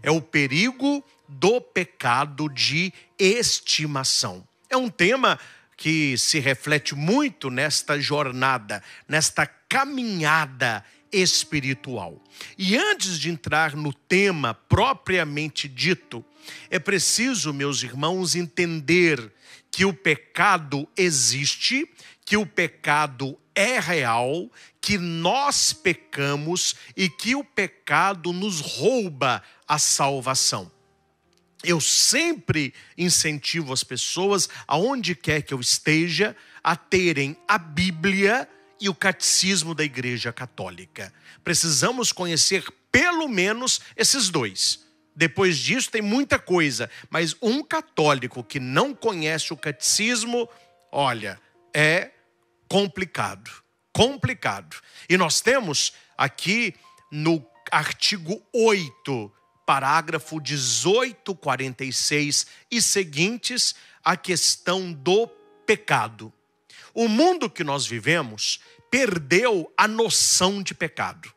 é o perigo do pecado de estimação. É um tema que se reflete muito nesta jornada, nesta caminhada espiritual. E antes de entrar no tema propriamente dito, é preciso, meus irmãos, entender que o pecado existe, que o pecado é real, que nós pecamos e que o pecado nos rouba a salvação. Eu sempre incentivo as pessoas, aonde quer que eu esteja, a terem a Bíblia e o Catecismo da Igreja Católica. Precisamos conhecer pelo menos esses dois. Depois disso tem muita coisa, mas um católico que não conhece o Catecismo, olha, é complicado. E nós temos aqui no artigo 8, parágrafo 1846 e seguintes, a questão do pecado. O mundo que nós vivemos perdeu a noção de pecado.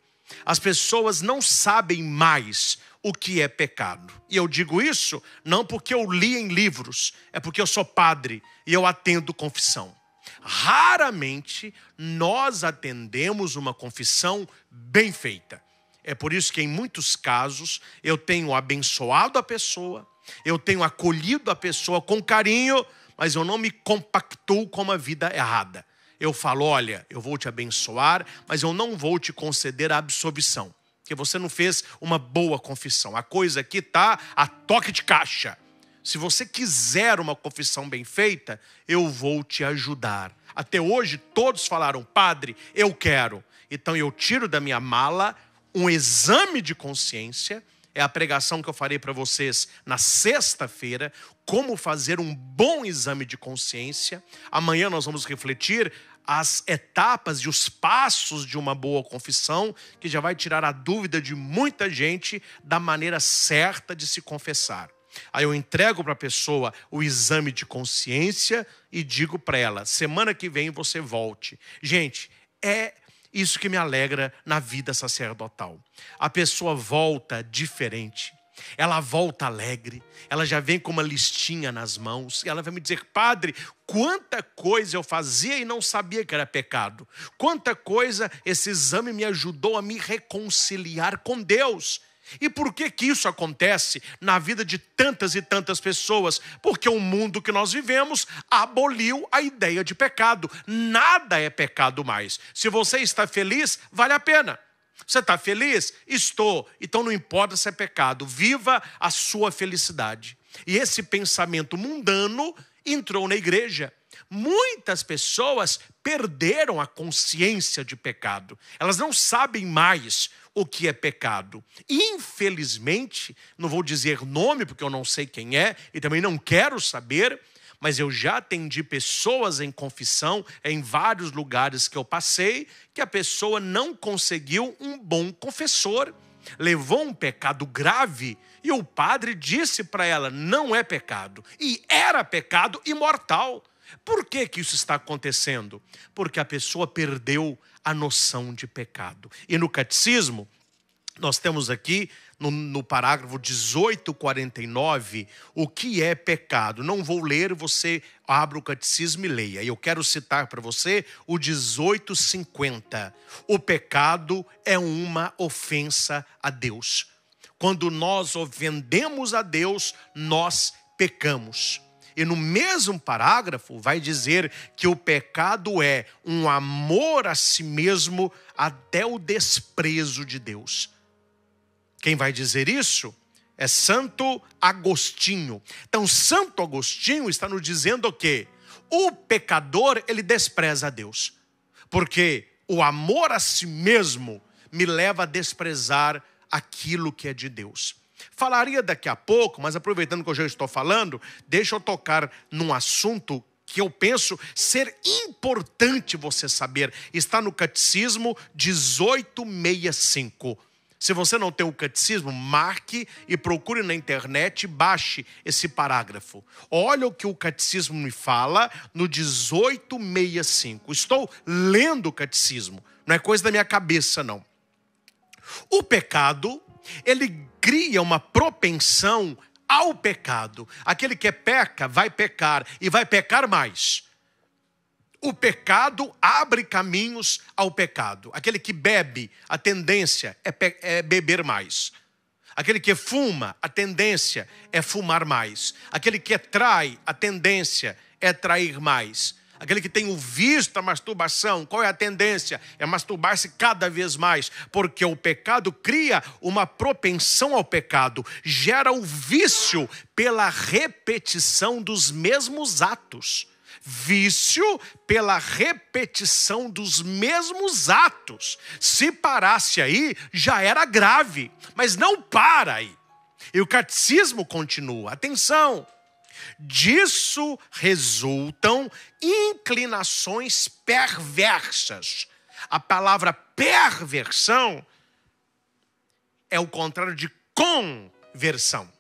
As pessoas não sabem mais o que é pecado. E eu digo isso não porque eu li em livros, é porque eu sou padre e eu atendo confissão. Raramente nós atendemos uma confissão bem feita. É por isso que em muitos casos eu tenho abençoado a pessoa, eu tenho acolhido a pessoa com carinho, mas eu não me compactuo com uma vida errada. Eu falo, olha, eu vou te abençoar, mas eu não vou te conceder a absolvição, porque você não fez uma boa confissão. A coisa aqui está a toque de caixa. Se você quiser uma confissão bem feita, eu vou te ajudar. Até hoje todos falaram, padre, eu quero. Então eu tiro da minha mala um exame de consciência. É a pregação que eu farei para vocês na sexta-feira, como fazer um bom exame de consciência. Amanhã nós vamos refletir as etapas e os passos de uma boa confissão, que já vai tirar a dúvida de muita gente da maneira certa de se confessar. Aí eu entrego para a pessoa o exame de consciência e digo para ela, semana que vem você volte. Gente, é isso que me alegra na vida sacerdotal. A pessoa volta diferente, ela volta alegre, ela já vem com uma listinha nas mãos, e ela vai me dizer, padre, quanta coisa eu fazia e não sabia que era pecado. Quanta coisa esse exame me ajudou a me reconciliar com Deus. E por que isso acontece na vida de tantas e tantas pessoas? Porque o mundo que nós vivemos aboliu a ideia de pecado. Nada é pecado mais. Se você está feliz, vale a pena. Você está feliz? Estou. Então não importa se é pecado. Viva a sua felicidade. E esse pensamento mundano entrou na igreja. Muitas pessoas perderam a consciência de pecado. Elas não sabem mais o que é pecado. Infelizmente, não vou dizer nome porque eu não sei quem é e também não quero saber, mas eu já atendi pessoas em confissão em vários lugares que eu passei, que a pessoa não conseguiu um bom confessor. Levou um pecado grave e o padre disse para ela, não é pecado. E era pecado imortal. Por que isso está acontecendo? Porque a pessoa perdeu a noção de pecado. E no catecismo, nós temos aqui no parágrafo 1849, o que é pecado. Não vou ler, você abre o catecismo e leia. Eu quero citar para você o 1850. O pecado é uma ofensa a Deus. Quando nós ofendemos a Deus, nós pecamos. E no mesmo parágrafo vai dizer que o pecado é um amor a si mesmo até o desprezo de Deus. Quem vai dizer isso é Santo Agostinho. Então Santo Agostinho está nos dizendo o quê? O pecador, ele despreza a Deus. Porque o amor a si mesmo me leva a desprezar aquilo que é de Deus. Falaria daqui a pouco, mas aproveitando que eu já estou falando, deixa eu tocar num assunto que eu penso ser importante você saber. Está no Catecismo 1865. Se você não tem o catecismo, marque e procure na internet e baixe esse parágrafo. Olha o que o catecismo me fala no 1865. Estou lendo o catecismo, não é coisa da minha cabeça não. O pecado ele cria uma propensão ao pecado. Aquele que peca vai pecar e vai pecar mais. O pecado abre caminhos ao pecado. Aquele que bebe, a tendência é beber mais. Aquele que fuma, a tendência é fumar mais. Aquele que trai, a tendência é trair mais. Aquele que tem o vício da masturbação, qual é a tendência? É masturbar-se cada vez mais, porque o pecado cria uma propensão ao pecado, gera o vício pela repetição dos mesmos atos. Vício pela repetição dos mesmos atos. Se parasse aí, já era grave, mas não para aí. E o catecismo continua, atenção. Disso resultam inclinações perversas. A palavra perversão é o contrário de conversão.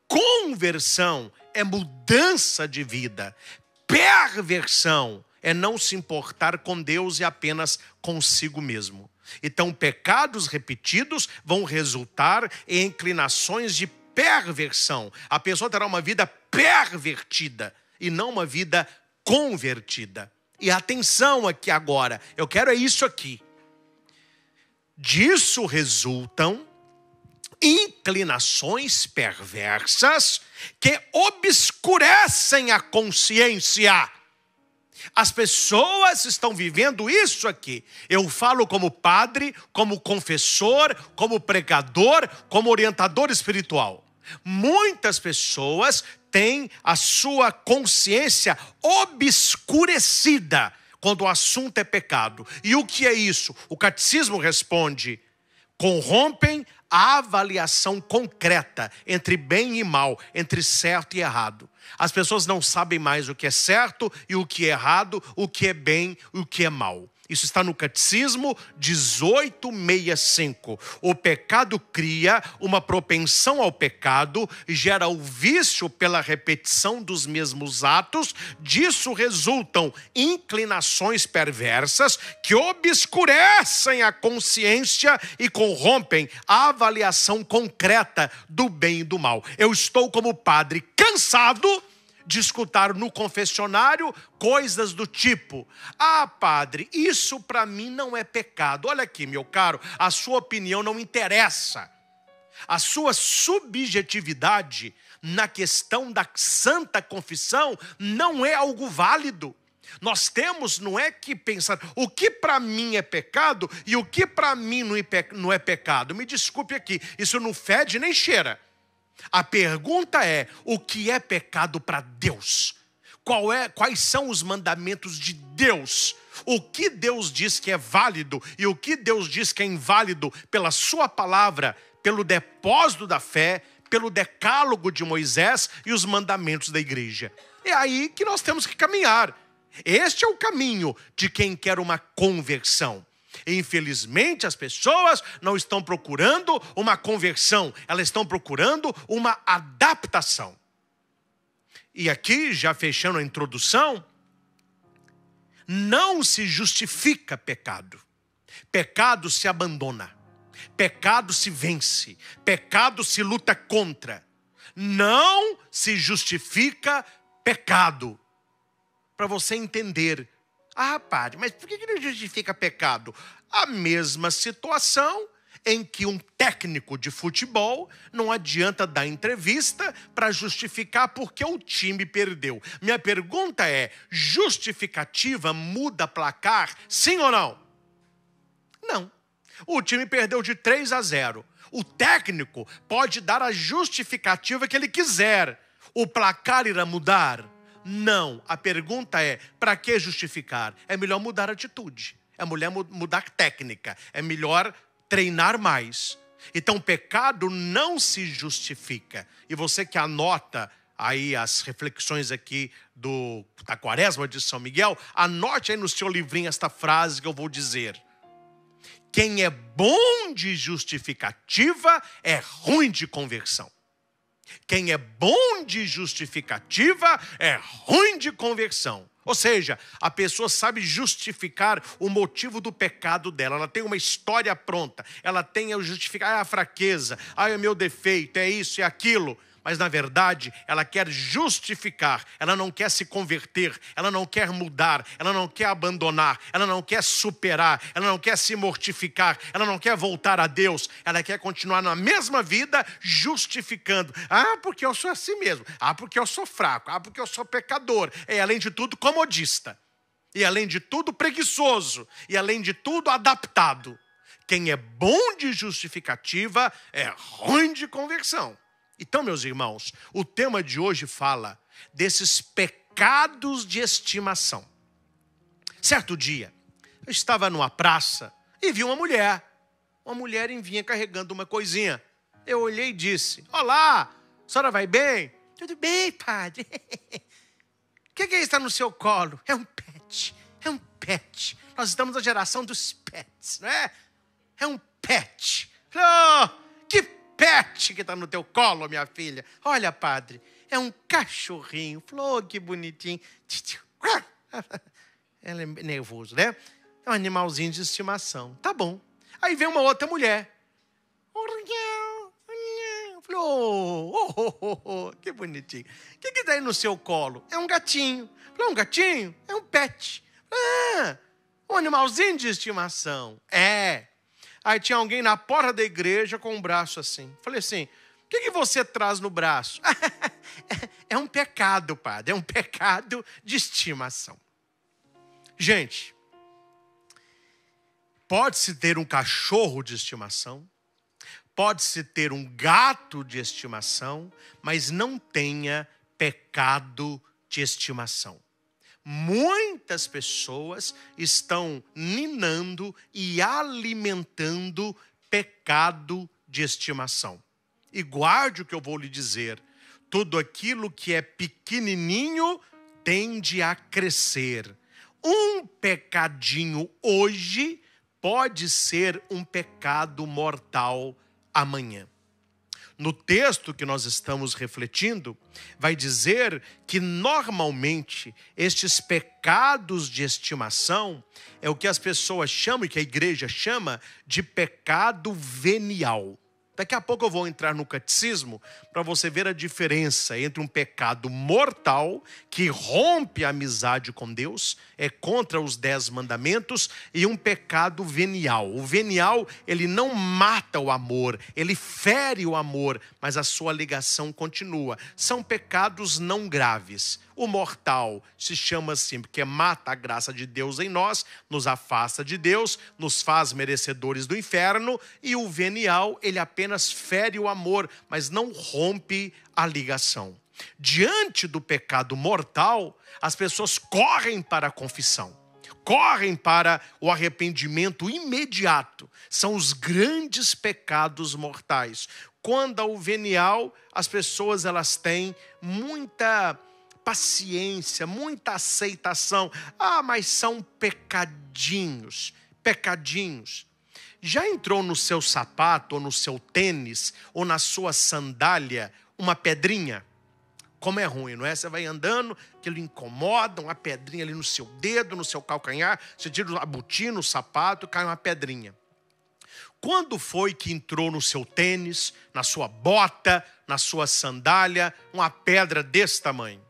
Conversão é mudança de vida. Perversão é não se importar com Deus e apenas consigo mesmo. Então, pecados repetidos vão resultar em inclinações de perversão. A pessoa terá uma vida pervertida e não uma vida convertida. E atenção aqui agora, eu quero é isso aqui. Disso resultam inclinações perversas que obscurecem a consciência. As pessoas estão vivendo isso aqui. Eu falo como padre, como confessor, como pregador, como orientador espiritual. Muitas pessoas têm a sua consciência obscurecida quando o assunto é pecado. E o que é isso? O catecismo responde: corrompem a avaliação concreta entre bem e mal, entre certo e errado. As pessoas não sabem mais o que é certo e o que é errado, o que é bem e o que é mal. Isso está no Catecismo 1865. O pecado cria uma propensão ao pecado, gera o vício pela repetição dos mesmos atos. Disso resultam inclinações perversas que obscurecem a consciência e corrompem a avaliação concreta do bem e do mal. Eu estou como padre cansado de escutar no confessionário coisas do tipo: ah, padre, isso para mim não é pecado. Olha aqui, meu caro, a sua opinião não interessa. A sua subjetividade na questão da santa confissão não é algo válido. Nós temos, não é que pensar o que para mim é pecado e o que para mim não é pecado. Me desculpe aqui, isso não fede nem cheira. A pergunta é: o que é pecado para Deus? Quais são os mandamentos de Deus? O que Deus diz que é válido e o que Deus diz que é inválido pela sua palavra, pelo depósito da fé, pelo decálogo de Moisés e os mandamentos da igreja. É aí que nós temos que caminhar. Este é o caminho de quem quer uma conversão. Infelizmente, as pessoas não estão procurando uma conversão, elas estão procurando uma adaptação. E aqui, já fechando a introdução, não se justifica pecado. Pecado se abandona. Pecado se vence. Pecado se luta contra. Não se justifica pecado. Para você entender: ah, padre, mas por que não justifica pecado? A mesma situação em que um técnico de futebol não adianta dar entrevista para justificar porque o time perdeu. Minha pergunta é: justificativa muda placar, sim ou não? Não. O time perdeu de 3-0. O técnico pode dar a justificativa que ele quiser. O placar irá mudar? Não. A pergunta é: para que justificar? É melhor mudar a atitude. É melhor mudar técnica. É melhor treinar mais. Então, pecado não se justifica. E você que anota aí as reflexões aqui da Quaresma de São Miguel, anote aí no seu livrinho esta frase que eu vou dizer: quem é bom de justificativa é ruim de conversão. Quem é bom de justificativa é ruim de conversão. Ou seja, a pessoa sabe justificar o motivo do pecado dela. Ela tem uma história pronta. Ela tem a justificar a fraqueza. É meu defeito, é isso, é aquilo. Mas, na verdade, ela quer justificar. Ela não quer se converter. Ela não quer mudar. Ela não quer abandonar. Ela não quer superar. Ela não quer se mortificar. Ela não quer voltar a Deus. Ela quer continuar na mesma vida justificando. Porque eu sou assim mesmo. Porque eu sou fraco. Porque eu sou pecador. E, além de tudo, comodista. E, além de tudo, preguiçoso. E, além de tudo, adaptado. Quem é bom de justificativa é ruim de conversão. Então, meus irmãos, o tema de hoje fala desses pecados de estimação. Certo dia, eu estava numa praça e vi uma mulher. Uma mulher vinha carregando uma coisinha. Eu olhei e disse: olá, a senhora vai bem? Tudo bem, padre. O que é isso que está no seu colo? É um pet, é um pet. Nós estamos na geração dos pets, não é? É um pet. Que pet que está no teu colo, minha filha. Olha, padre, é um cachorrinho. Falou, que bonitinho. Ela é nervoso, né? É um animalzinho de estimação. Tá bom. Aí vem uma outra mulher. Falou, que bonitinho. O que está aí no seu colo? É um gatinho. Falou, um gatinho? É um pet. Um animalzinho de estimação. É. Aí tinha alguém na porta da igreja com um braço assim. Falei assim: o que você traz no braço? É um pecado, padre. É um pecado de estimação. Gente, pode-se ter um cachorro de estimação, pode-se ter um gato de estimação, mas não tenha pecado de estimação. Muitas pessoas estão ninando e alimentando pecado de estimação. E guarde o que eu vou lhe dizer: tudo aquilo que é pequenininho tende a crescer. Um pecadinho hoje pode ser um pecado mortal amanhã. No texto que nós estamos refletindo, vai dizer que normalmente estes pecados de estimação é o que as pessoas chamam, e que a igreja chama, de pecado venial. Daqui a pouco eu vou entrar no catecismo para você ver a diferença entre um pecado mortal, que rompe a amizade com Deus, é contra os 10 mandamentos, e um pecado venial. O venial, ele não mata o amor, ele fere o amor, mas a sua ligação continua. São pecados não graves. O mortal se chama assim porque mata a graça de Deus em nós, nos afasta de Deus, nos faz merecedores do inferno. E o venial, ele apenas fere o amor, mas não rompe a ligação. Diante do pecado mortal, as pessoas correm para a confissão, correm para o arrependimento imediato. São os grandes pecados mortais. Quando ao venial, as pessoas elas têm muita paciência, muita aceitação. Mas são pecadinhos, pecadinhos. Já entrou no seu sapato, ou no seu tênis, ou na sua sandália, uma pedrinha? Como é ruim, não é? Você vai andando, aquilo incomoda, uma pedrinha ali no seu dedo, no seu calcanhar, você tira a botina, o sapato, cai uma pedrinha. Quando foi que entrou no seu tênis, na sua bota, na sua sandália, uma pedra desse tamanho?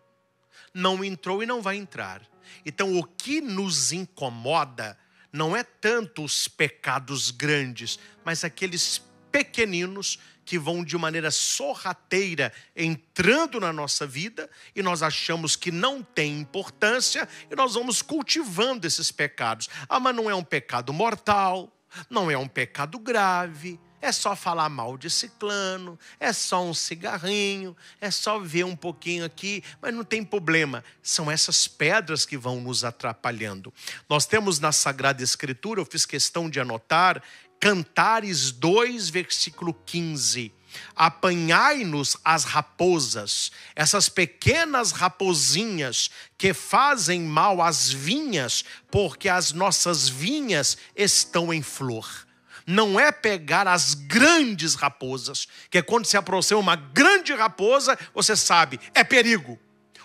Não entrou e não vai entrar. Então, o que nos incomoda não é tanto os pecados grandes, mas aqueles pequeninos que vão de maneira sorrateira entrando na nossa vida e nós achamos que não tem importância e nós vamos cultivando esses pecados. Mas não é um pecado mortal, não é um pecado grave. É só falar mal de ciclano, é só um cigarrinho, é só ver um pouquinho aqui, mas não tem problema. São essas pedras que vão nos atrapalhando. Nós temos na Sagrada Escritura, eu fiz questão de anotar, Cantares 2, versículo 15. Apanhai-nos as raposas, essas pequenas raposinhas que fazem mal às vinhas, porque as nossas vinhas estão em flor. Não é pegar as grandes raposas, que é quando se aproxima uma grande raposa, você sabe, é perigo.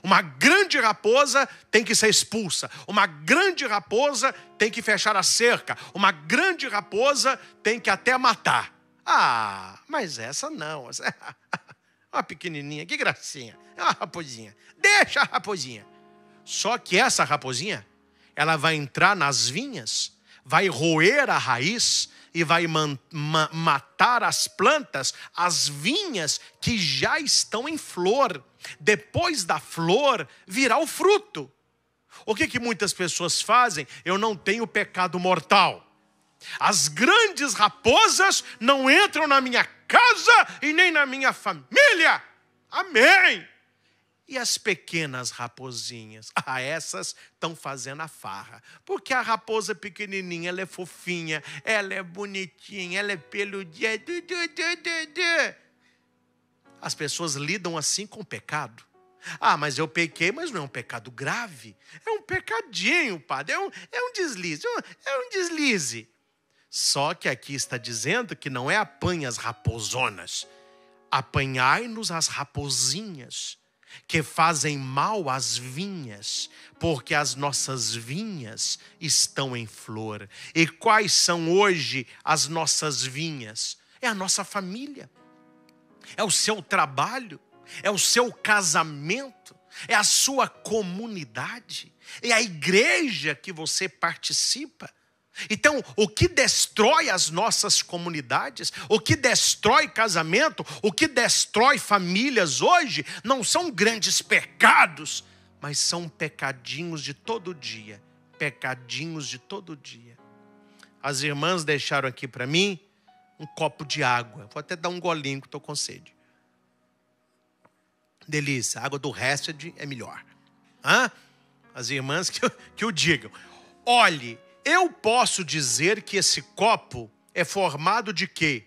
Uma grande raposa tem que ser expulsa. Uma grande raposa tem que fechar a cerca. Uma grande raposa tem que até matar. Ah, mas essa não. Uma pequenininha, que gracinha. É uma raposinha. Deixa a raposinha. Só que essa raposinha, ela vai entrar nas vinhas, vai roer a raiz e vai matar as plantas, as vinhas que já estão em flor. Depois da flor, virá o fruto. O que muitas pessoas fazem? Eu não tenho pecado mortal. As grandes raposas não entram na minha casa e nem na minha família. Amém. E as pequenas raposinhas? Ah, essas estão fazendo a farra. Porque a raposa pequenininha, ela é fofinha, ela é bonitinha, ela é peludinha. As pessoas lidam assim com o pecado. Ah, mas eu pequei, mas não é um pecado grave. É um pecadinho, padre. É um deslize. É um deslize. Só que aqui está dizendo que não é apanha as raposonas. Apanhai-nos as raposinhas, que fazem mal às vinhas, porque as nossas vinhas estão em flor. E quais são hoje as nossas vinhas? É a nossa família, é o seu trabalho, é o seu casamento, é a sua comunidade, é a igreja que você participa. Então, o que destrói as nossas comunidades, o que destrói casamento, o que destrói famílias hoje, não são grandes pecados, mas são pecadinhos de todo dia. Pecadinhos de todo dia. As irmãs deixaram aqui para mim um copo de água. Vou até dar um golinho que estou com sede. Delícia, a água do Hesed é melhor. Hã? As irmãs que o digam. Olhe, eu posso dizer que esse copo é formado de quê?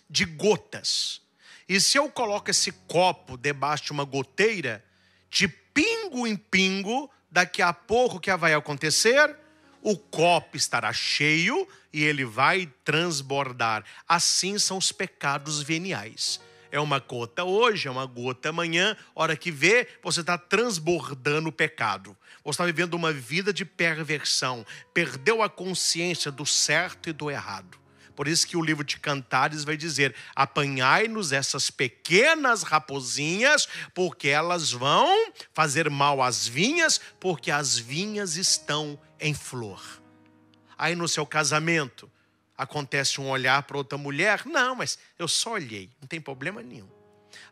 De gotas. E se eu coloco esse copo debaixo de uma goteira, de pingo em pingo, daqui a pouco o que vai acontecer? O copo estará cheio e ele vai transbordar. Assim são os pecados veniais. É uma gota hoje, é uma gota amanhã. Hora que vê, você está transbordando o pecado. Você está vivendo uma vida de perversão. Perdeu a consciência do certo e do errado. Por isso que o livro de Cantares vai dizer: apanhai-nos essas pequenas raposinhas, porque elas vão fazer mal às vinhas, porque as vinhas estão em flor. Aí no seu casamento, acontece um olhar para outra mulher. Não, mas eu só olhei, não tem problema nenhum.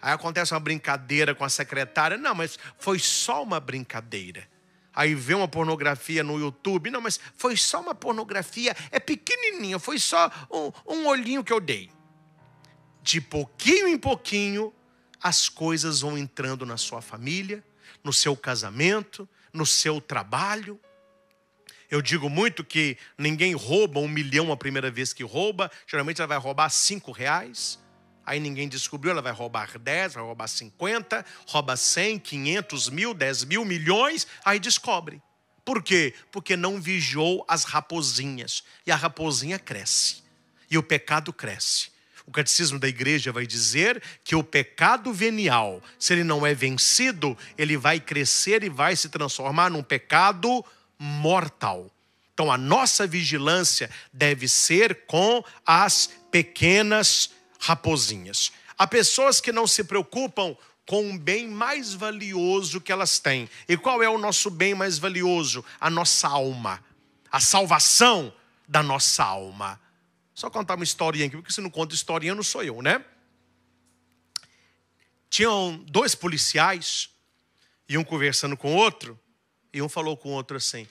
Aí acontece uma brincadeira com a secretária. Não, mas foi só uma brincadeira. Aí vê uma pornografia no YouTube. Não, mas foi só uma pornografia, é pequenininha, foi só um olhinho que eu dei. De pouquinho em pouquinho, as coisas vão entrando na sua família, no seu casamento, no seu trabalho. Eu digo muito que ninguém rouba 1 milhão a primeira vez que rouba. Geralmente ela vai roubar R$5. Aí ninguém descobriu, ela vai roubar 10, vai roubar 50, rouba 100, 500 mil, 10 mil, milhões. Aí descobre. Por quê? Porque não vigiou as raposinhas. E a raposinha cresce. E o pecado cresce. O catecismo da igreja vai dizer que o pecado venial, se ele não é vencido, ele vai crescer e vai se transformar num pecado mortal. Então a nossa vigilância deve ser com as pequenas raposinhas. Há pessoas que não se preocupam com o bem mais valioso que elas têm. E qual é o nosso bem mais valioso? A nossa alma. A salvação da nossa alma. Só contar uma historinha aqui, porque se não conta historinha não sou eu, né? Tinham 2 policiais, iam conversando com o outro, e um falou com o outro assim: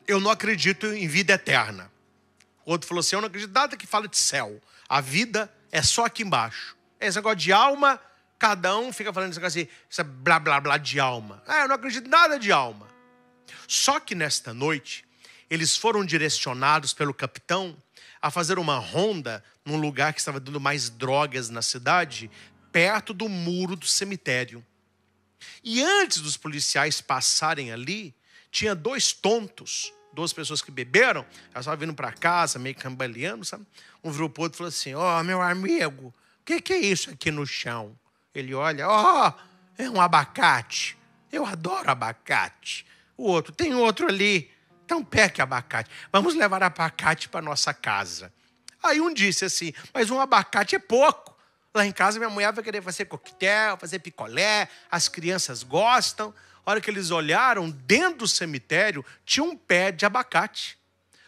eu não acredito em vida eterna. O outro falou assim: eu não acredito em nada que fala de céu. A vida é só aqui embaixo. Esse negócio de alma, cada um fica falando assim, essa blá blá blá de alma. Eu não acredito em nada de alma. Só que nesta noite, eles foram direcionados pelo capitão a fazer uma ronda num lugar que estava dando mais drogas na cidade, perto do muro do cemitério. E antes dos policiais passarem ali, tinha 2 tontos, 2 pessoas que beberam, elas estavam vindo para casa, meio cambaleando, sabe? Um virou pro outro e falou assim: ó, meu amigo, o que é isso aqui no chão? Ele olha: ó, É um abacate. Eu adoro abacate. O outro, tem outro ali. Então pegue abacate. Vamos levar abacate para nossa casa. Aí um disse assim, mas um abacate é pouco. Lá em casa minha mulher vai querer fazer coquetel, fazer picolé, as crianças gostam. A hora que eles olharam, dentro do cemitério, tinha um pé de abacate.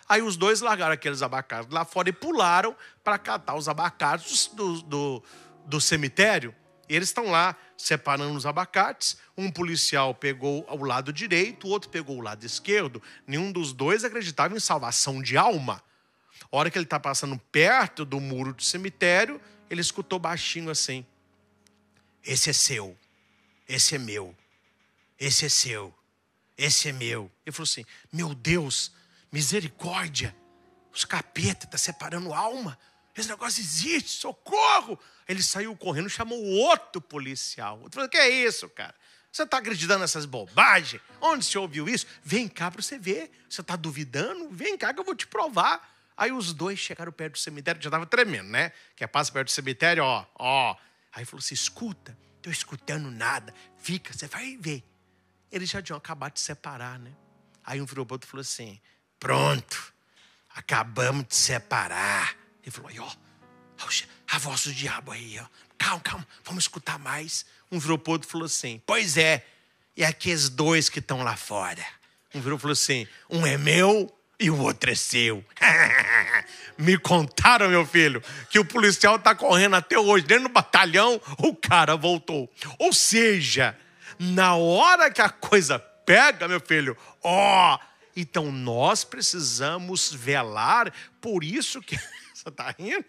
Aí os dois largaram aqueles abacates lá fora e pularam para catar os abacates do cemitério. E eles estão lá separando os abacates. Um policial pegou o lado direito, o outro pegou o lado esquerdo. Nenhum dos dois acreditava em salvação de alma. A hora que ele está passando perto do muro do cemitério, ele escutou baixinho assim: esse é seu, esse é meu, esse é seu, esse é meu. Ele falou assim: meu Deus, misericórdia, os capetas estão separando alma. Esse negócio existe, socorro. Ele saiu correndo, chamou o outro policial. Ele falou: que é isso, cara? Você está acreditando nessas bobagens? Onde você ouviu isso? Vem cá para você ver. Você está duvidando? Vem cá que eu vou te provar. Aí os dois chegaram perto do cemitério, já estava tremendo, né? Que passa perto do cemitério, ó. Aí falou assim: escuta, estou escutando nada. Fica, você vai ver. Eles já tinham acabado de separar, né? Aí um virou para o outro e falou assim: pronto, acabamos de separar. Ele falou: aí, ó, a voz do diabo aí, ó. Calma, vamos escutar mais. Um virou para o outro e falou assim: pois é, e aqueles dois que estão lá fora? Um virou e falou assim: um é meu e o outro é seu. Me contaram, meu filho, que o policial está correndo até hoje. Dentro do batalhão, o cara voltou. Ou seja, na hora que a coisa pega, meu filho, então nós precisamos velar. Por isso que... Você está rindo?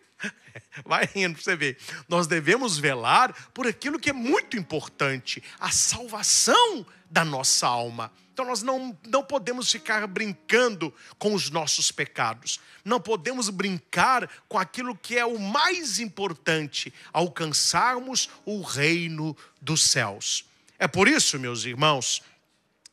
Vai rindo para você ver. Nós devemos velar por aquilo que é muito importante: a salvação da nossa alma. Então nós não podemos ficar brincando com os nossos pecados. Não podemos brincar com aquilo que é o mais importante: alcançarmos o reino dos céus. É por isso, meus irmãos,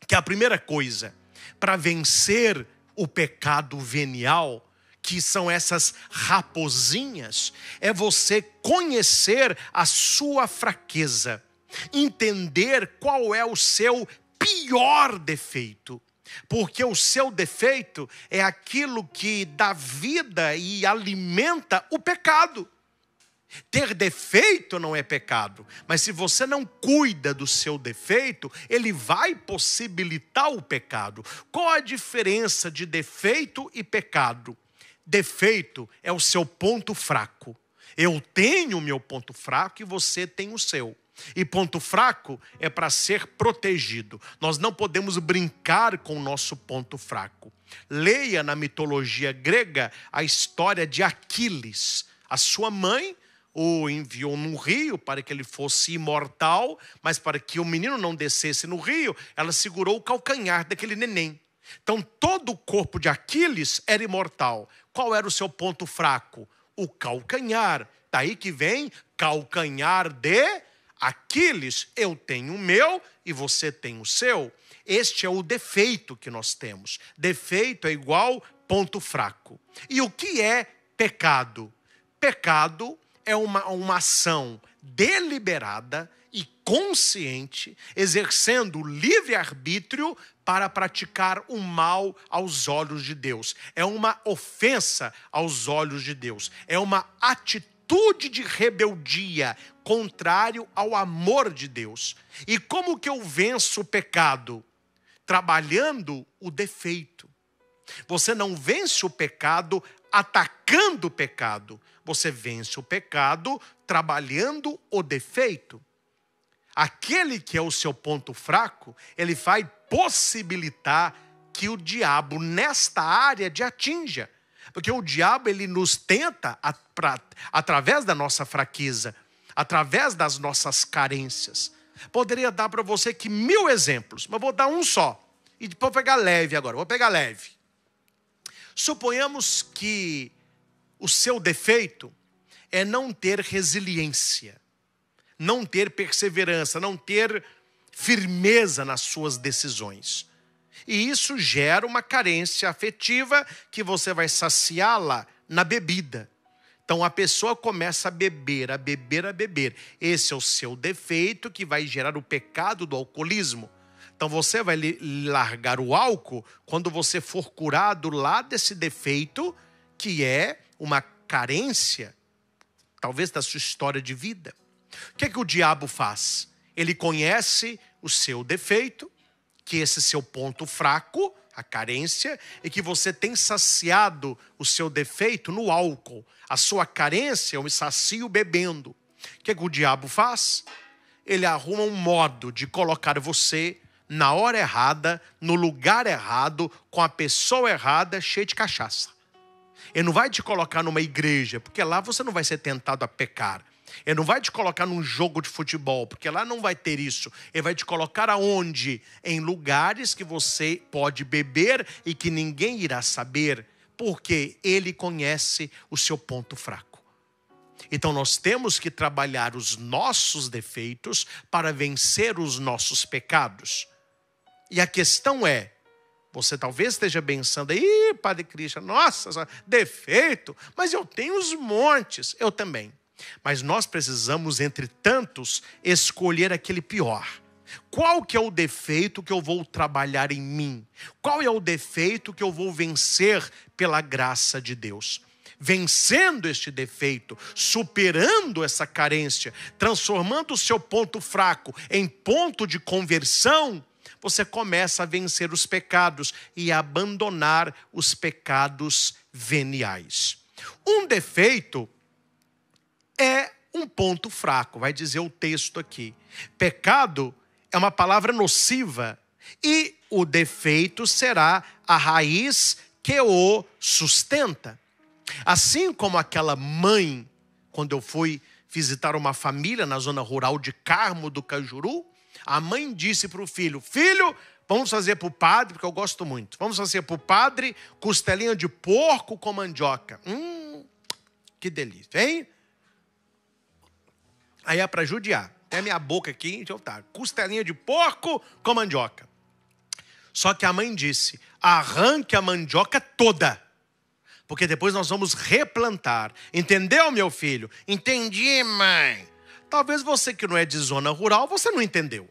que a primeira coisa para vencer o pecado venial, que são essas raposinhas, é você conhecer a sua fraqueza, entender qual é o seu pior defeito. Porque o seu defeito é aquilo que dá vida e alimenta o pecado. Ter defeito não é pecado, mas se você não cuida do seu defeito, ele vai possibilitar o pecado. Qual a diferença de defeito e pecado? Defeito é o seu ponto fraco. Eu tenho o meu ponto fraco e você tem o seu. E ponto fraco é para ser protegido. Nós não podemos brincar com o nosso ponto fraco. Leia na mitologia grega a história de Aquiles. A sua mãe o enviou num rio para que ele fosse imortal, mas para que o menino não descesse no rio, ela segurou o calcanhar daquele neném. Então todo o corpo de Aquiles era imortal. Qual era o seu ponto fraco? O calcanhar. Daí que vem calcanhar de Aquiles. Eu tenho o meu e você tem o seu. Este é o defeito que nós temos. Defeito é igual ponto fraco. E o que é pecado? Pecado é uma ação deliberada e consciente, exercendo o livre-arbítrio para praticar o mal aos olhos de Deus. É uma ofensa aos olhos de Deus. É uma atitude de rebeldia contrário ao amor de Deus. E como que eu venço o pecado? Trabalhando o defeito. Você não vence o pecado atacando o pecado. Você vence o pecado trabalhando o defeito. Aquele que é o seu ponto fraco, ele vai possibilitar que o diabo nesta área te atinja. Porque o diabo ele nos tenta através da nossa fraqueza, através das nossas carências. Poderia dar para você aqui 1000 exemplos, mas vou dar um só. E depois vou pegar leve agora, vou pegar leve. Suponhamos que o seu defeito é não ter resiliência, não ter perseverança, não ter firmeza nas suas decisões. E isso gera uma carência afetiva que você vai saciá-la na bebida. Então a pessoa começa a beber, a beber, a beber. Esse é o seu defeito que vai gerar o pecado do alcoolismo. Então você vai largar o álcool quando você for curado lá desse defeito, que é uma carência, talvez da sua história de vida. O que é que o diabo faz? Ele conhece o seu defeito, que esse seu ponto fraco, a carência, e que você tem saciado o seu defeito no álcool. A sua carência eu me sacio bebendo. O que é que o diabo faz? Ele arruma um modo de colocar você na hora errada, no lugar errado, com a pessoa errada, cheia de cachaça. Ele não vai te colocar numa igreja, porque lá você não vai ser tentado a pecar. Ele não vai te colocar num jogo de futebol, porque lá não vai ter isso. Ele vai te colocar aonde? Em lugares que você pode beber e que ninguém irá saber, porque ele conhece o seu ponto fraco. Então nós temos que trabalhar os nossos defeitos para vencer os nossos pecados. E a questão é, você talvez esteja pensando, Padre Christian, nossa, defeito, mas eu tenho os montes, eu também. Mas nós precisamos, entre tantos, escolher aquele pior. Qual que é o defeito que eu vou trabalhar em mim? Qual é o defeito que eu vou vencer pela graça de Deus? Vencendo este defeito, superando essa carência, transformando o seu ponto fraco em ponto de conversão, você começa a vencer os pecados e a abandonar os pecados veniais. Um defeito é um ponto fraco, vai dizer o texto aqui. Pecado é uma palavra nociva e o defeito será a raiz que o sustenta. Assim como aquela mãe, quando eu fui visitar uma família na zona rural de Carmo do Cajuru, a mãe disse para o filho, filho, vamos fazer para o padre, porque eu gosto muito, vamos fazer para o padre costelinha de porco com mandioca. Que delícia, hein? Aí é para judiar. Até minha boca aqui, então tá. Costelinha de porco com mandioca. Só que a mãe disse, arranque a mandioca toda, porque depois nós vamos replantar. Entendeu, meu filho? Entendi, mãe. Talvez você que não é de zona rural, você não entendeu.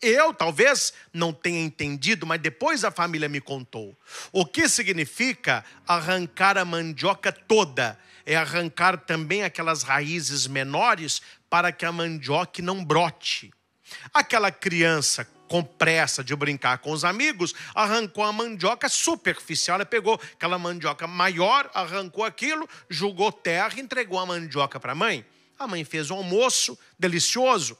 Eu talvez não tenha entendido, mas depois a família me contou. O que significa arrancar a mandioca toda? É arrancar também aquelas raízes menores para que a mandioca não brote. Aquela criança com pressa de brincar com os amigos, arrancou a mandioca superficial. Ela pegou aquela mandioca maior, arrancou aquilo, jogou terra e entregou a mandioca para a mãe. A mãe fez um almoço delicioso.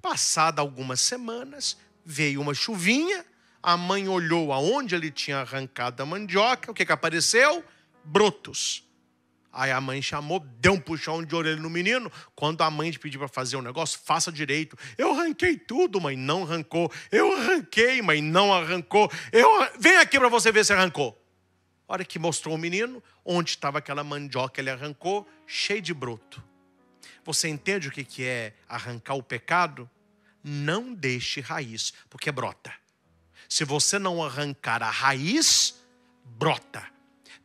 Passada algumas semanas, veio uma chuvinha, a mãe olhou aonde ele tinha arrancado a mandioca, o que apareceu? Brotos. Aí a mãe chamou, deu um puxão de orelha no menino. Quando a mãe te pediu para fazer um negócio, faça direito. Eu arranquei tudo, mãe, não arrancou. Eu arranquei, mãe, não arrancou. Vem aqui para você ver se arrancou. A hora que mostrou o menino, onde estava aquela mandioca, ele arrancou, cheio de broto. Você entende o que é arrancar o pecado? Não deixe raiz, porque brota. Se você não arrancar a raiz, brota.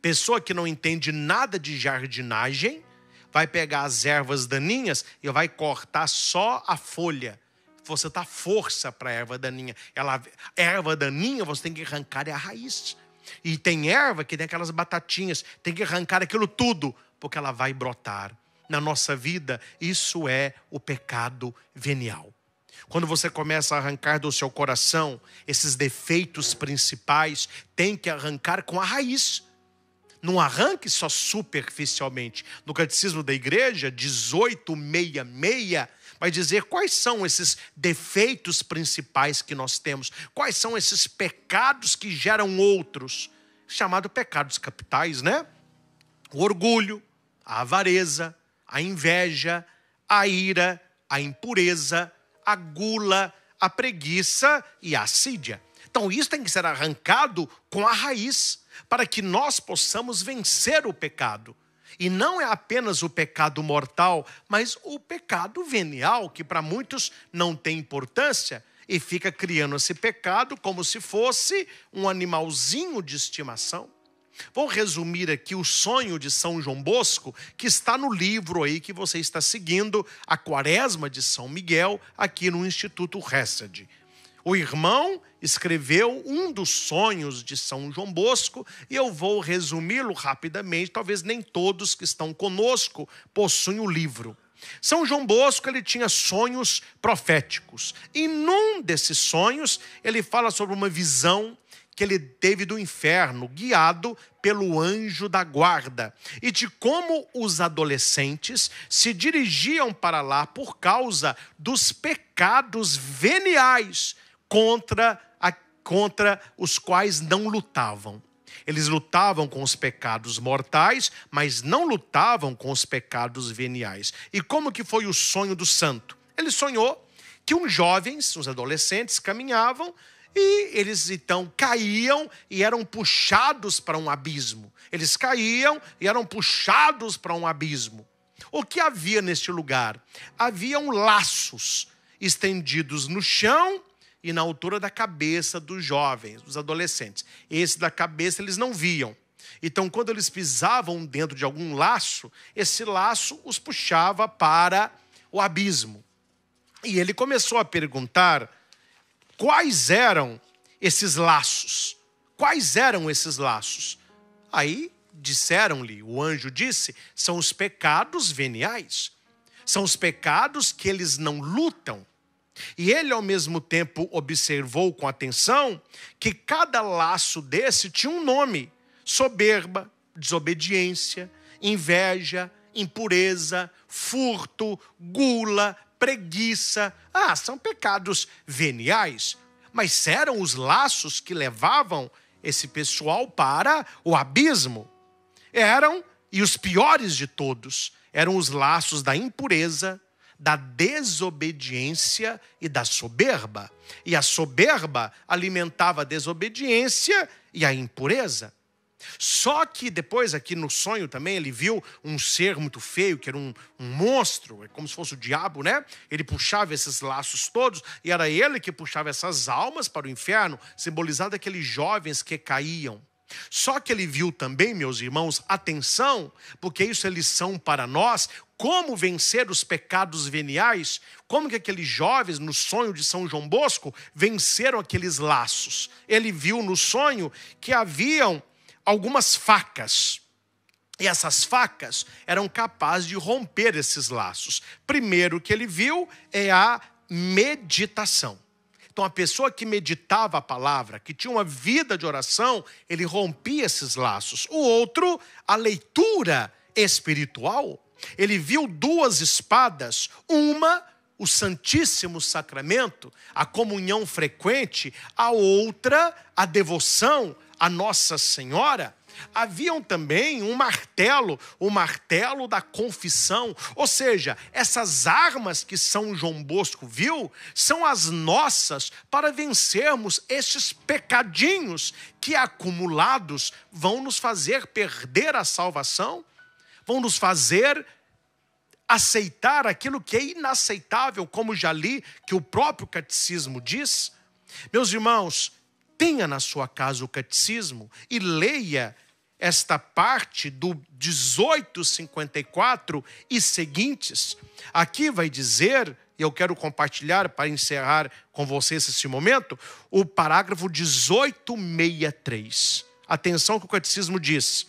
Pessoa que não entende nada de jardinagem, vai pegar as ervas daninhas e vai cortar só a folha. Você dá força para a erva daninha. Erva daninha você tem que arrancar a raiz. E tem erva que tem aquelas batatinhas, tem que arrancar aquilo tudo, porque ela vai brotar. Na nossa vida, isso é o pecado venial. Quando você começa a arrancar do seu coração esses defeitos principais, tem que arrancar com a raiz. Não arranque só superficialmente. No Catecismo da Igreja, 1866, vai dizer quais são esses defeitos principais que nós temos. Quais são esses pecados que geram outros. Chamado pecados capitais, né? O orgulho, a avareza, a inveja, a ira, a impureza, a gula, a preguiça e a assídia. Então isso tem que ser arrancado com a raiz, para que nós possamos vencer o pecado. E não é apenas o pecado mortal, mas o pecado venial, que para muitos não tem importância, e fica criando esse pecado como se fosse um animalzinho de estimação. Vou resumir aqui o sonho de São João Bosco, que está no livro aí que você está seguindo, A Quaresma de São Miguel, aqui no Instituto Hesed. O irmão escreveu um dos sonhos de São João Bosco e eu vou resumi-lo rapidamente, talvez nem todos que estão conosco possuem o livro. São João Bosco, ele tinha sonhos proféticos. E num desses sonhos, ele fala sobre uma visão que ele teve do inferno, guiado pelo anjo da guarda. E de como os adolescentes se dirigiam para lá por causa dos pecados veniais contra os quais não lutavam. Eles lutavam com os pecados mortais, mas não lutavam com os pecados veniais. E como que foi o sonho do santo? Ele sonhou que uns jovens, uns adolescentes, caminhavam e eles então caíam e eram puxados para um abismo. Eles caíam e eram puxados para um abismo. O que havia neste lugar? Haviam laços estendidos no chão e na altura da cabeça dos jovens, dos adolescentes. Esse da cabeça eles não viam. Então, quando eles pisavam dentro de algum laço, esse laço os puxava para o abismo. E ele começou a perguntar quais eram esses laços. Quais eram esses laços? Aí disseram-lhe, o anjo disse, são os pecados veniais. São os pecados que eles não lutam. E ele, ao mesmo tempo, observou com atenção que cada laço desse tinha um nome: soberba, desobediência, inveja, impureza, furto, gula, preguiça. São pecados veniais. Mas eram os laços que levavam esse pessoal para o abismo. E os piores de todos, eram os laços da impureza, da desobediência e da soberba. E a soberba alimentava a desobediência e a impureza. Só que depois aqui no sonho também ele viu um ser muito feio, que era um monstro, como se fosse o diabo, né? Ele puxava esses laços todos e era ele que puxava essas almas para o inferno, simbolizando aqueles jovens que caíam. Só que ele viu também, meus irmãos, atenção, porque isso é lição para nós, como vencer os pecados veniais, como que aqueles jovens, no sonho de São João Bosco, venceram aqueles laços. Ele viu no sonho que haviam algumas facas, e essas facas eram capazes de romper esses laços. Primeiro que ele viu é a meditação. Então, a pessoa que meditava a palavra, que tinha uma vida de oração, ele rompia esses laços. O outro, a leitura espiritual. Ele viu duas espadas, uma, o Santíssimo Sacramento, a comunhão frequente, a outra, a devoção a Nossa Senhora. Haviam também o martelo da confissão. Ou seja, essas armas que São João Bosco viu são as nossas para vencermos estes pecadinhos que acumulados vão nos fazer perder a salvação, vão nos fazer aceitar aquilo que é inaceitável, como já li, que o próprio catecismo diz. Meus irmãos, tenha na sua casa o catecismo e leia esta parte do 1854 e seguintes. Aqui vai dizer, e eu quero compartilhar para encerrar com vocês esse momento, o parágrafo 1863. Atenção que o catecismo diz: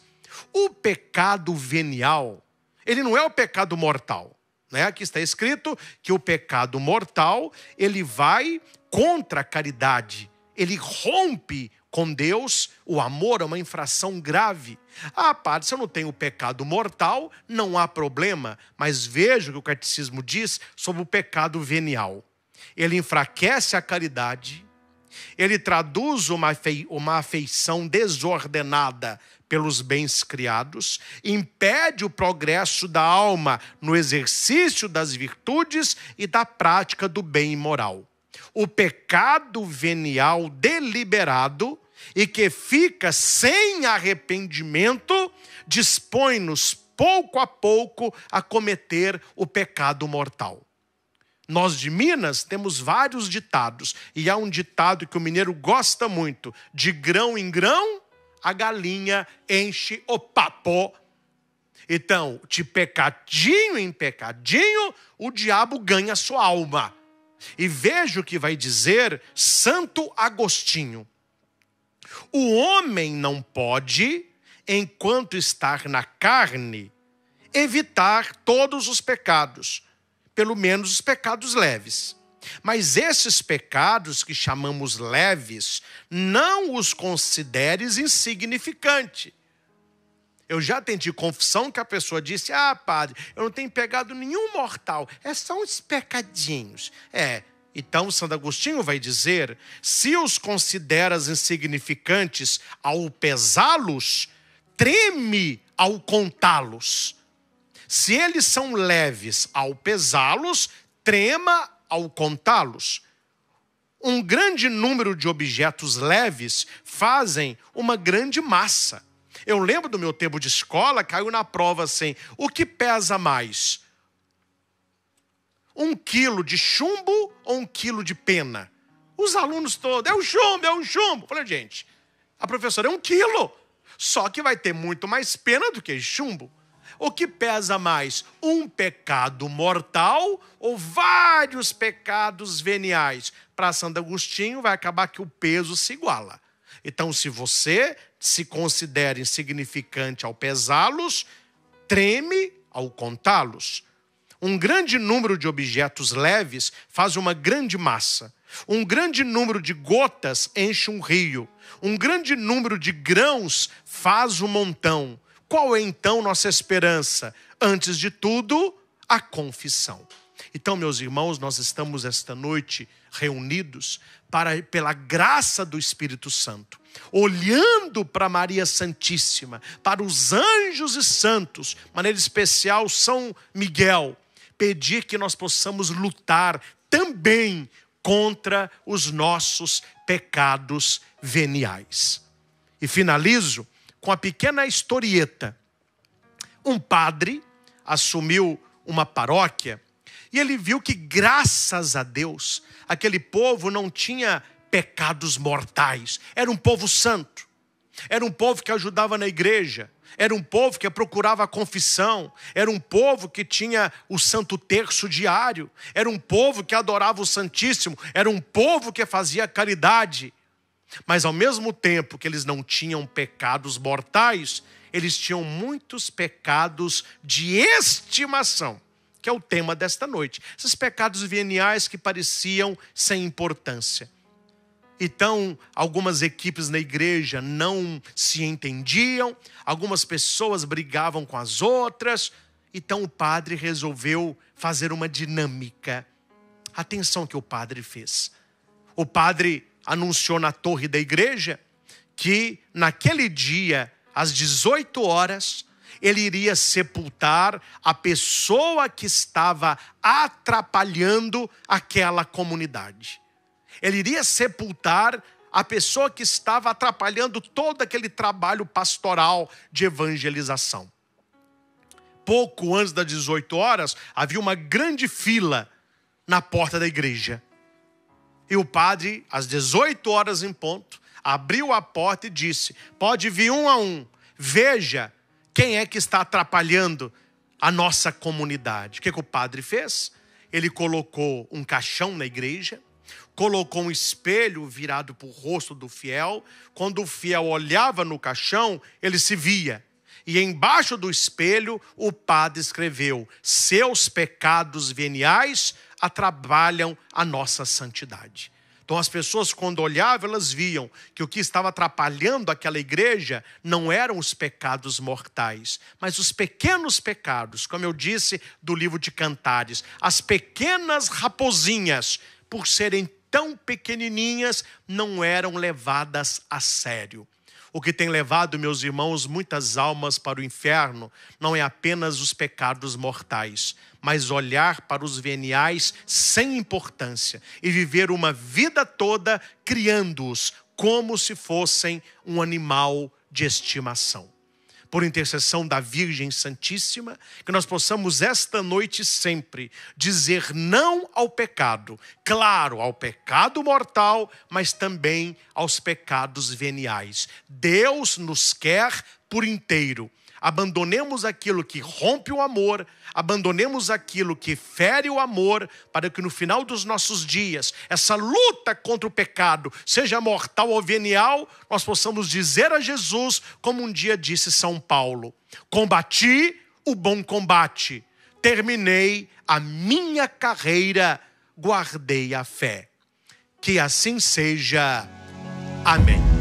o pecado venial, ele não é o pecado mortal, né? Aqui está escrito que o pecado mortal, ele vai contra a caridade, ele rompe com Deus. O amor é uma infração grave. Padre, se eu não tenho pecado mortal, não há problema. Mas veja o que o catecismo diz sobre o pecado venial. Ele enfraquece a caridade, ele traduz uma afeição desordenada pelos bens criados, impede o progresso da alma no exercício das virtudes e da prática do bem moral. O pecado venial deliberado e que fica sem arrependimento dispõe-nos pouco a pouco a cometer o pecado mortal. Nós de Minas temos vários ditados, e há um ditado que o mineiro gosta muito: de grão em grão a galinha enche o papo. Então, de pecadinho em pecadinho, o diabo ganha a sua alma. E veja o que vai dizer Santo Agostinho. O homem não pode, enquanto estar na carne, evitar todos os pecados, pelo menos os pecados leves. Mas esses pecados que chamamos leves, não os consideres insignificante. Eu já atendi confissão que a pessoa disse: ah, padre, eu não tenho pecado nenhum mortal, é só uns pecadinhos. Então Santo Agostinho vai dizer: se os consideras insignificantes ao pesá-los, treme ao contá-los. Se eles são leves ao pesá-los, trema ao contá-los. Um grande número de objetos leves fazem uma grande massa. Eu lembro do meu tempo de escola, caiu na prova assim: o que pesa mais? 1 quilo de chumbo ou 1 quilo de pena? Os alunos todos: é um chumbo, é um chumbo. Eu falei: gente, a professora, é 1 quilo. Só que vai ter muito mais pena do que chumbo. O que pesa mais? Um pecado mortal ou vários pecados veniais? Para Santo Agostinho, vai acabar que o peso se iguala. Então, se você se considera insignificante ao pesá-los, treme ao contá-los. Um grande número de objetos leves faz uma grande massa. Um grande número de gotas enche um rio. Um grande número de grãos faz um montão. Qual é então nossa esperança? Antes de tudo, a confissão. Então, meus irmãos, nós estamos esta noite reunidos pela graça do Espírito Santo, olhando para Maria Santíssima, para os anjos e santos, de maneira especial São Miguel, pedir que nós possamos lutar também contra os nossos pecados veniais. E finalizo com a pequena historieta. Um padre assumiu uma paróquia e ele viu que, graças a Deus, aquele povo não tinha pecados mortais. Era um povo santo. Era um povo que ajudava na igreja. Era um povo que procurava a confissão. Era um povo que tinha o Santo Terço diário. Era um povo que adorava o Santíssimo. Era um povo que fazia caridade. Mas ao mesmo tempo que eles não tinham pecados mortais, eles tinham muitos pecados de estimação, que é o tema desta noite. Esses pecados veniais que pareciam sem importância. Então, algumas equipes na igreja não se entendiam, algumas pessoas brigavam com as outras. Então o padre resolveu fazer uma dinâmica. Atenção que o padre fez. O padre anunciou na torre da igreja que naquele dia, às 18 horas, ele iria sepultar a pessoa que estava atrapalhando aquela comunidade. Ele iria sepultar a pessoa que estava atrapalhando todo aquele trabalho pastoral de evangelização. Pouco antes das 18 horas, havia uma grande fila na porta da igreja. E o padre, às 18 horas em ponto, abriu a porta e disse: pode vir um a um, veja quem é que está atrapalhando a nossa comunidade. O que o padre fez? Ele colocou um caixão na igreja, colocou um espelho virado para o rosto do fiel. Quando o fiel olhava no caixão, ele se via. E embaixo do espelho, o padre escreveu: seus pecados veniais atrapalham a nossa santidade. Então as pessoas, quando olhavam, elas viam que o que estava atrapalhando aquela igreja não eram os pecados mortais, mas os pequenos pecados, como eu disse do livro de Cantares, as pequenas raposinhas, por serem tão pequenininhas, não eram levadas a sério. O que tem levado, meus irmãos, muitas almas para o inferno não é apenas os pecados mortais, mas olhar para os veniais sem importância e viver uma vida toda criando-os como se fossem um animal de estimação. por intercessão da Virgem Santíssima, que nós possamos esta noite sempre dizer não ao pecado, claro, ao pecado mortal, mas também aos pecados veniais. Deus nos quer por inteiro. Abandonemos aquilo que rompe o amor, abandonemos aquilo que fere o amor, para que no final dos nossos dias, essa luta contra o pecado, seja mortal ou venial, nós possamos dizer a Jesus, como um dia disse São Paulo: combati o bom combate, terminei a minha carreira, guardei a fé. Que assim seja. Amém.